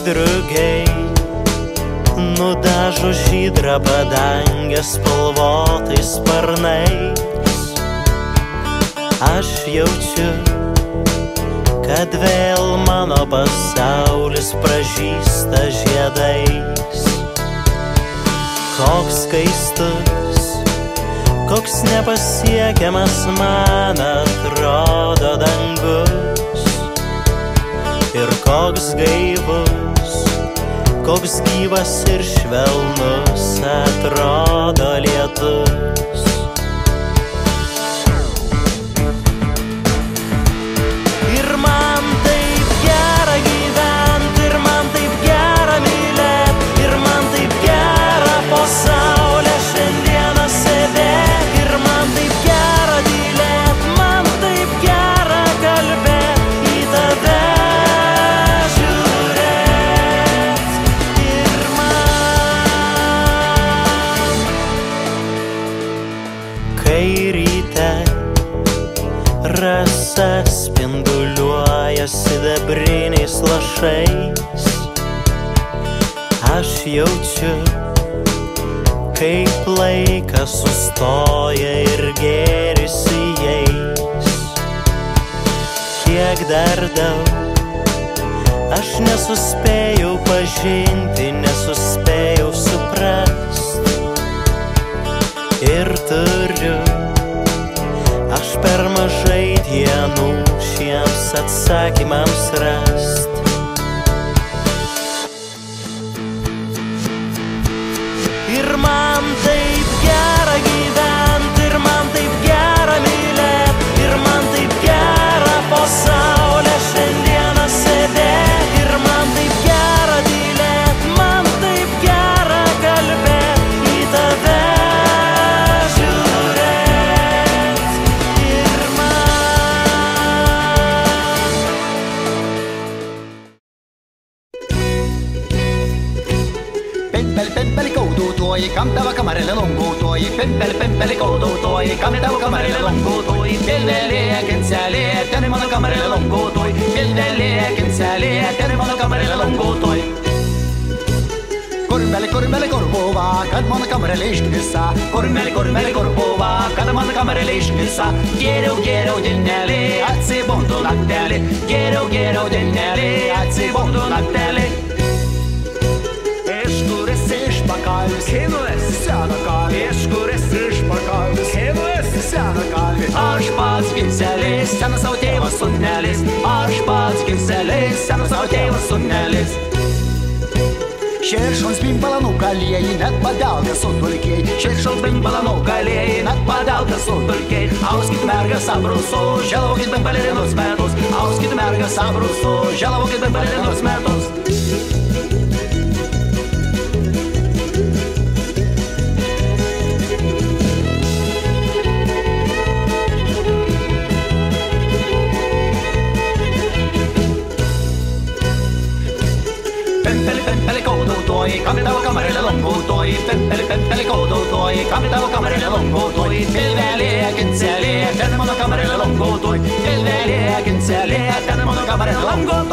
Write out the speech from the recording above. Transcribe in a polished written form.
drugiai nudažo žydrą padangę spalvotais sparnais. Aš jaučiu, kad vėl mano pasaulis pražysta žiedais. Koks skaistus, koks nepasiekiamas man atrodo dangus. Ir koks gaivus, koks gyvas ir švelnus atrodo lietus. Ir man taip gera gyvent, ir man taip gera mylėt, ir man taip gera po saulę šiandieną sėdėt, ir man taip gera tylėt, man taip gera kalbėt, į tave rasa spinduliuoja sidabriniais lašais. Aš jaučiu, kaip laikas sustoja ir gėrisi jais. Kiek dar daug aš nesuspėjau pažinti, nesuspėjau suprast. Ir turiu aš per mažai dienų šiems atsakymams rast. Ir man taip gera gyvent, ir man taip gera mylėt, ir man taip gera po saulę šiandieną sėdėt, ir man taip gera tylėt, man taip gera kalbėt, į tave Cantava camarella lungo tuoi, pempele codo tuoi, cantava camarella lungo tuoi, belle che sale, tenevano camarella lungo tuoi, belle che sale, tenevano camarella lungo tuoi. Cormele corbova, cadmano camarella ischissa, cormele corbova, cadmano camarella ischissa, quiero dennele, azzi bondo lattele, quiero dennele, azzi bondo lattele. Aš pats gimselis, senas savo tėvas sunelis, aš pats gimselis, senas savo tėvas sunelis. Širšoms bimbala nukalėjai, net padelgą sutulkiai, širšoms bimbala nukalėjai, net padelgą sutulkiai. Auskit mergas abrusu, želavokit bent balerinos metus, auskit mergas abrusu, želavokit bent balerinos metus. Cantava camarella lungo tuoi, pempele codo tuoi, cantava camarella lungo tuoi, il vele che sale, tenevano camarella lungo tuoi, il vele che sale, tenevano camarella lungo